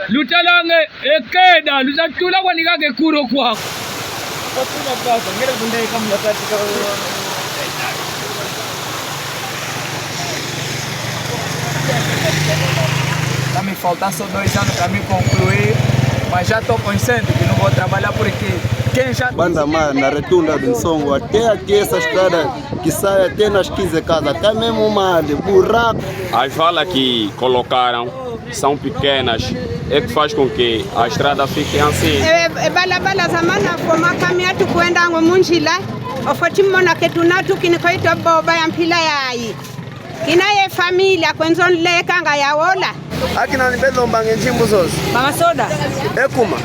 Lutalange ekeda lutatula kwanikake kuro kwako. Tá me faltando só 2 anos para me concluir, mas já estou consciente que não vou trabalhar por aqui. Quem já Banda Mar, na retunda do Songo, até aqui essa estrada que sai até nas 15 casas, tá mesmo mal, buraco. As valas que colocaram são pequenas, é que faz com que a estrada fique assim. Bala zamana foma caminhando kwenda ngomunjila ofotimona ketunatu kinikoito boba ya mpila yayi kinaye familia kwenzonle kanga yaola Akina nibelo mbange njimbo zozo. mama soda Ekuma.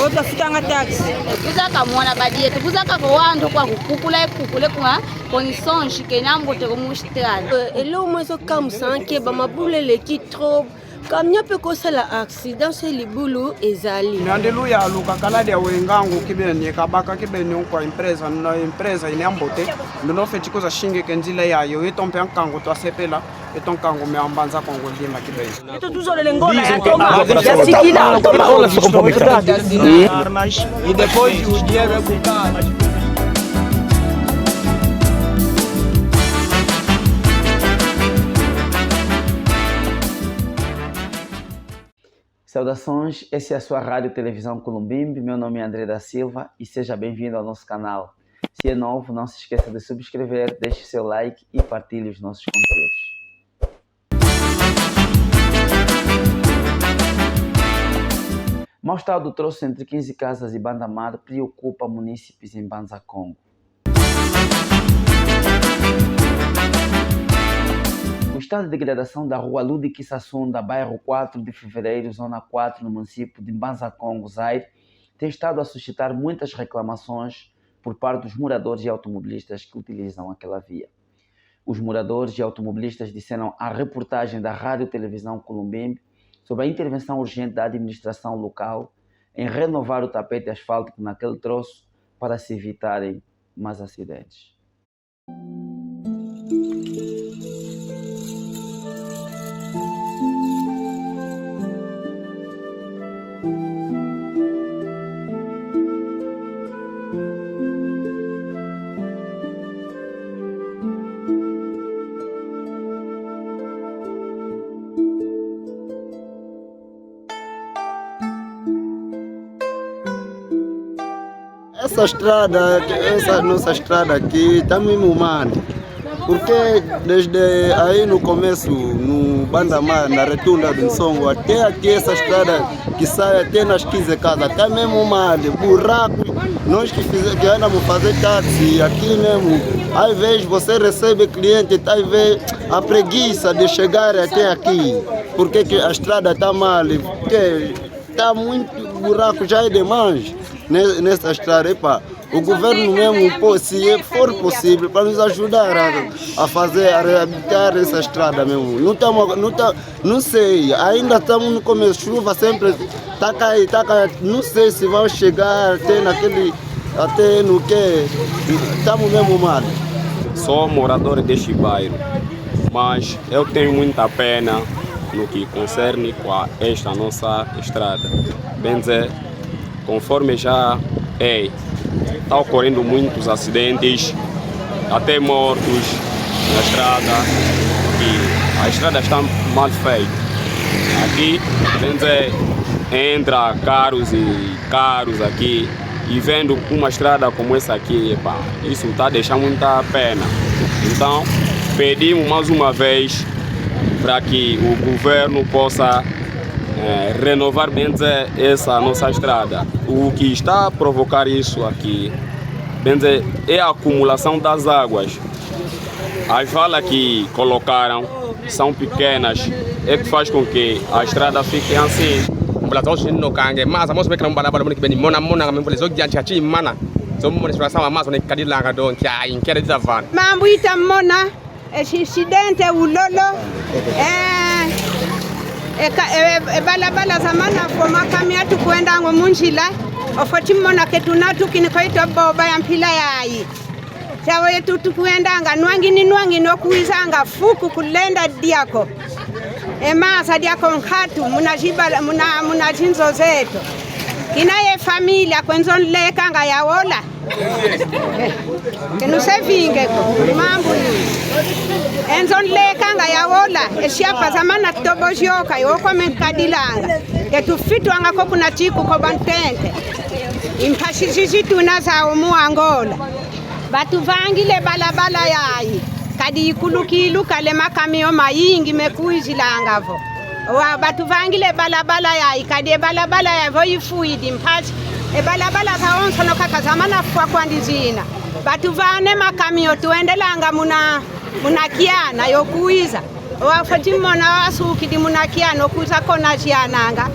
wote fitanga taxi kuzaka mwana badie kuzaka ko wandu kwa kukula kwa conditions kenambo te komushitala elo mwezo kamusanke ba mabulele ki trop kamnya pe kosala accident se libulu ezali Nandeluya aluka kaladi ya wengangu kibene nyekabaka kibene kwa impreza na impreza inyambote ndono feti koza shinge kenjile yayo etompe ankango to asepela etonkango meambanza kongo limba kibene eto tuzolele ngola ya sikila e depois o dinheiro é bucado. Saudações, essa é a sua Rádio Televisão Columbimbe, meu nome é André da Silva e seja bem-vindo ao nosso canal. Se é novo, não se esqueça de subscrever, deixe seu like e partilhe os nossos conteúdos. Mau estado do troço entre 15 casas e Banda Mar preocupa munícipes em Banza Congo. O estado de degradação da rua Ludic Sassunda, bairro 4 de Fevereiro, zona 4, no município de Banza Congo, Zaire, tem estado a suscitar muitas reclamações por parte dos moradores e automobilistas que utilizam aquela via. Os moradores e automobilistas disseram à reportagem da Rádio Televisão Columbimbe sobre a intervenção urgente da administração local em renovar o tapete asfáltico naquele troço para se evitarem mais acidentes. Essa nossa estrada aqui está mesmo mal. Porque desde aí no começo, no Banda Mar, na retunda do Songo, até aqui essa estrada que sai até nas 15 casas, está mesmo mal, buraco. Nós que andamos fazer táxi aqui mesmo, às vezes você recebe cliente, às vezes a preguiça de chegar até aqui. Porque que a estrada está mal, porque está muito buraco, já é demais nessa estrada. Epa, o governo mesmo, se for possível, para nos ajudar a reabilitar essa estrada mesmo. Não sei, ainda estamos no começo, chuva sempre está caindo, não sei se vão chegar até no que, estamos mesmo mal. Sou morador deste bairro, mas eu tenho muita pena no que concerne com esta nossa estrada. Bem dizer, conforme já está ocorrendo muitos acidentes, até mortos na estrada, e a estrada está mal feita. Aqui, bem dizer, entra carros e carros aqui, e vendo uma estrada como essa aqui, epa, isso está deixando muita pena. Então, pedimos mais uma vez para que o governo possa renovar bem dizer, essa nossa estrada. O que está a provocar isso aqui, bem dizer, é a acumulação das águas. As valas que colocaram são pequenas, é que faz com que a estrada fique assim. mambuita mona incidente ulolo bala zamana foma caminhando kwenda ngomunjila ofotimona ketunatu kinikoito boba ya mpila yayi chawo yetu tukwenda nga nwangi nokuizanga fuku kulenda diako Emaza dia konkhatu munajiba munajinzo zetu. Kinaye familia kwenzon leka nga yaola. Kenusevinge ko mambo ni. Enzon leka nga yaola eshiapa zamana tobojoka yoko menkadilanga. Ketufitwa nga ko kuna chiku ko bantente. Impashiji tunaza omu Angola. Batu vangile balabala yayi. Kadi ikulukilu kale makamio mayingi mekuizilanga vo. Wa batu vangile balabala yayi kadi balabala ya vo ifuidi mpachi. Balabala za onso no kaka zamana fwa kwandizina. Batu vane makamio tuendelanga muna kiana yokuiza. Wa fatimona wasukidi muna kiana okuza kona jiananga.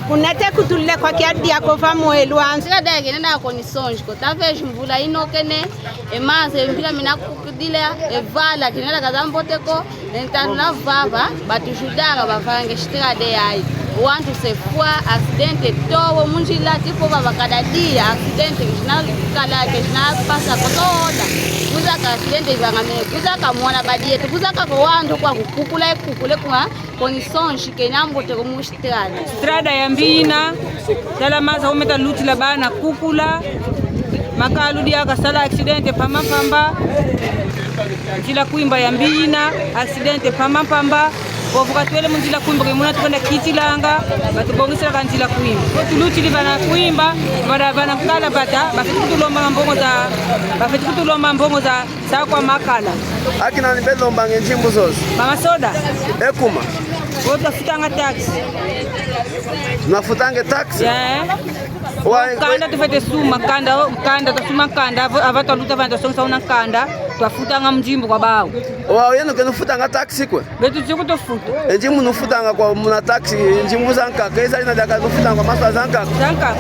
Kunete kutule kwa kiadi ya kova mwelu wanzi. Sika dege nena koni sonji ko taveji mvula inokene emaze mpila mina kukudile evala kinela kazambote ko entana vava batujudanga bavange shtrade yayi. Wantu se fwa accidente towo munjila tipo babakadadia accidente kinal kala kinal pasa kotoda. Kuzaka accidente ibangame kuzaka mwana badiete kuzaka ko wantu kwa kukula kwa kondições que não bote como estrada. Estrada ya mbina, tala maza umeta luti la bana kukula, makalu dia kasala accidente pamba, njila kuimba ya mbina, accidente pamba, bovuka tuele munjila kuimba kemuna tukenda kitilanga, batubongisela kanjila kuimba. Kotu luti li bana kuimba, bana kala bata, bafeti kutulomba mbongo za sawa kwa makala. Akina nibelo mbange njimbu zozi. Mama soda. Ekuma. Wota futanga taxi. Nafutange taxi? Yeah. Kanda tufete suma kanda tasuma kanda avata luta vanda songa una kanda twafutanga mjimbo kwa bao. Wa yenu kenu futanga taxi kwe? Betu chiko tofuta. Njimu nufutanga kwa muna taxi njimu zanka keza ina daka nufutanga kwa maswa zanka. Zanka.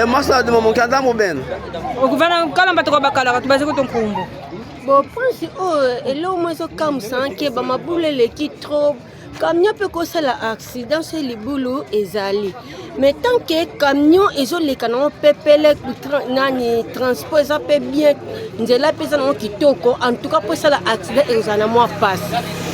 Maswa de mamu kanda mo ben. Okuvana kala mbato kwa bakala katubaze ko tonkumbo. Bon, pense et là moi so comme ça que ba mabule le qui trop camion peut causer l'accident c'est les boulots ezali. Mais tant que camion ezo le canon pepele nani transport ça peut bien nzela pesa no kitoko en tout cas pour ça l'accident ezana moi passe.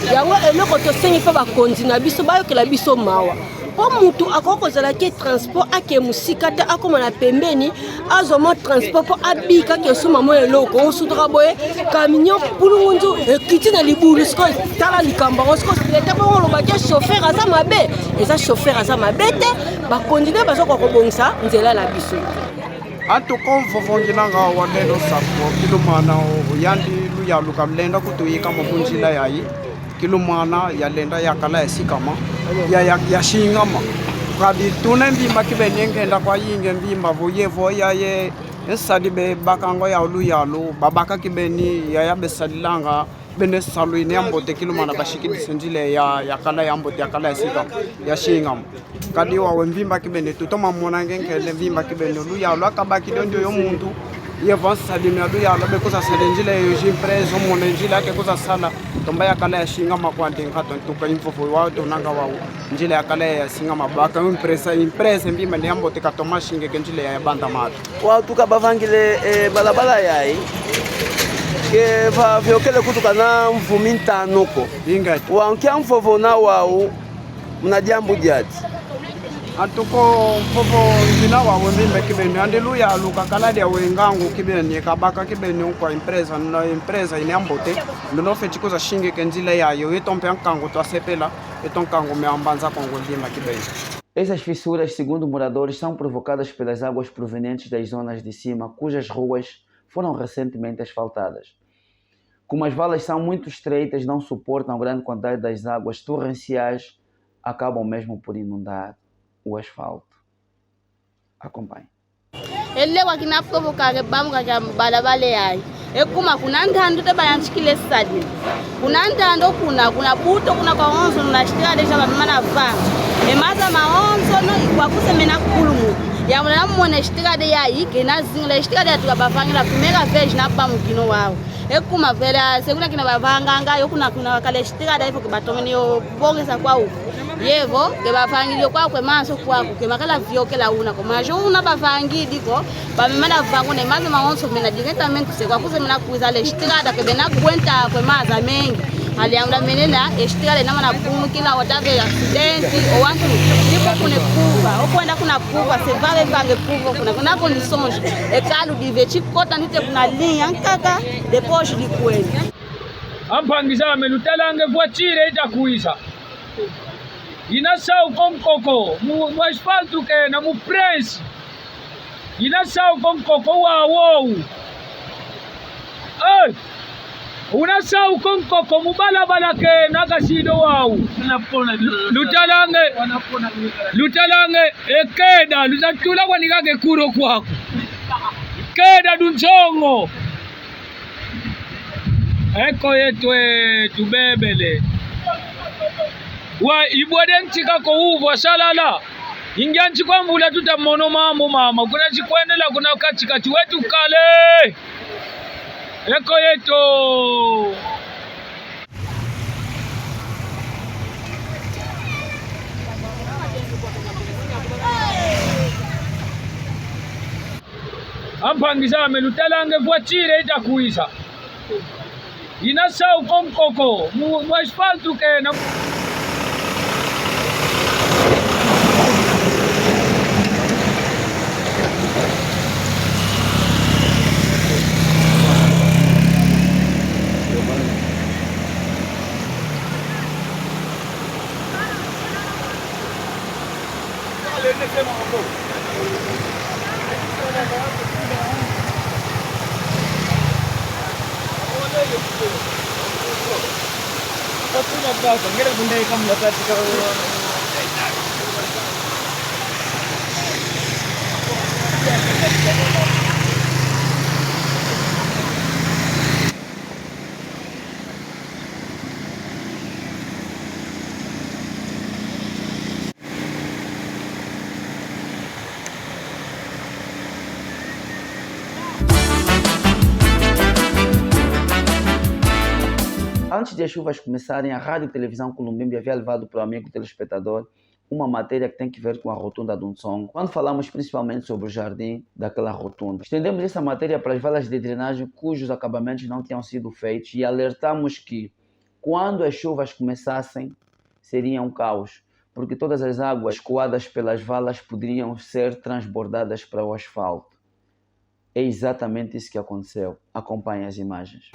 Yawa eloko to sengi pa ba kontina biso bayo ke la biso mawa. O mutu akokozala ke transport ake musika te akomana pembeni azoma transport po abika ke suma mo eloko osudra boye camion pulungu ekiti na libulu sko tala likamba sko leta bo lo ba ke chauffeur aza mabe eza chauffeur aza mabe te ba continuer bazoko kobongisa nzela la biso atu konfovongilanga wadendo sapo kilumana yandi luya lukamlenda kutuyika mabunjila yayi kilumana yalenda yakala esikama ya shingama kadi tune mbimba kibene ngenda kwa yinge mbimba voyevo yaye esadi be bakango ya luyalo babaka kibeni ya besalilanga bene salu ine ambote kilumana bashikidi senjile ya kala ya ambote ya kala esikama ya shingama kadi wa mbimba kibene tutoma mona ngengele mbimba kibene luyalo akabaki donjo yo muntu yevansa dimadu ya labe kuza salenjile yo jimprezo mona njila ke kuza sala tomba ya kala ya shinga makwante ngato tuka infofo wa to nanga wa njila ya kala ya singa mabaka impresa mbima ndi ambote katoma shinge ke njila ya banda matu wa tuka bavangile balabala yayi ke va vyokele kutuka na mvuminta noko ingati wa nkia mfofo na wao mnajambu jadi atuko mfofo ngina wa mbimba kibeni andeluya luka kala dia wengangu kibeni kabaka kibeni kwa impresa ine ambote ndono feti kuza shinge kenjila yayo etompe ankango twasepela etonkango meambanza kongo lima kibeni. Essas fissuras, segundo moradores, são provocadas pelas águas provenientes das zonas de cima, cujas ruas foram recentemente asfaltadas. Como as valas são muito estreitas, não suportam a grande quantidade das águas torrenciais, acabam mesmo por inundar o asfalto. Acompanhe. Ele wakina provocar bamu kaja balabala yayi. Ekuma kuna ndando te bayanchikile sadi. Kuna ndando kuna buto kuna kwa onzo na strada jaba mana vanga. Emaza maonzo no kwa kusemena kulumu. Ya mwana mwana strada yayi kena zingla strada ya tukabavanga primeira vez na bamu kino wao. Ekuma vela segunda kina bavanga ngayo kuna kale strada hivyo kibatomeni yo bongeza kwa huko. Yevo ke bavangilio kwa kwe maso kwa ke makala vyokela una ko majo una bavangidi ko ba memana vangu ne mazo maonso mena directamente se kwa kuze mena kuiza le strada ke bena kwenta kwe maza mengi aliamda menena estrada na mana bumu kila watake accident o wantu tipo kune kuva okwenda kuna kuva se vale vange kuva kuna condições e calo de veti kota nite kuna linha nkaka depois de kwenda ampangisa melutalange voiture itakuisa inasau konkoko mu asfalto ke na mu prince inasau konkoko wawo unasau konkoko mu balabala ke na kasido wawo lutalange ekeda lutatula kwanikake kuro kwako keda dunchongo eko yetu tubebele wa ibwade nchika ko uvo salala ingia nchikwa mvula tutamono mambo mama kuna chikwenela kuna katikati wetu kale eko yetu ampangisa melutalange voiture itakuisa inasau konkoko mu asfalto ke na Antes de as chuvas começarem, a Rádio e Televisão Columbimbi havia levado para o amigo telespectador uma matéria que tem que ver com a rotunda do Ntsongo, quando falamos principalmente sobre o jardim daquela rotunda. Estendemos essa matéria para as valas de drenagem cujos acabamentos não tinham sido feitos e alertamos que, quando as chuvas começassem, seria um caos, porque todas as águas escoadas pelas valas poderiam ser transbordadas para o asfalto. É exatamente isso que aconteceu. Acompanhem as imagens.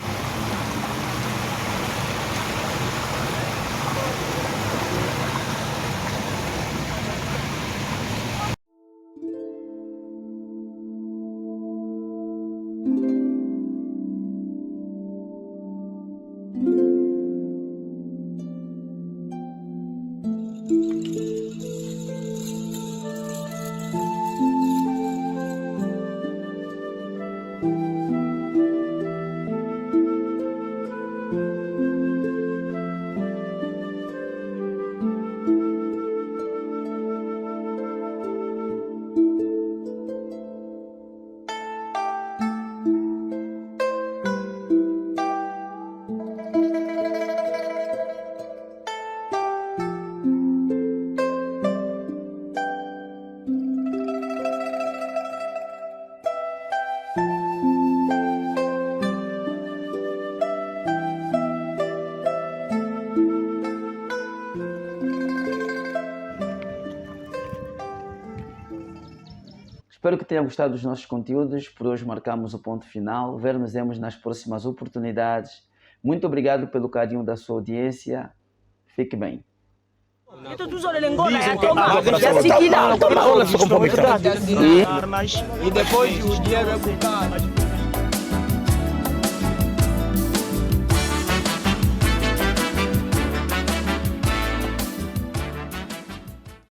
Espero que tenham gostado dos nossos conteúdos. Por hoje marcamos o ponto final. Ver-nos nas próximas oportunidades. Muito obrigado pelo carinho da sua audiência. Fique bem. E depois o dinheiro é bocado.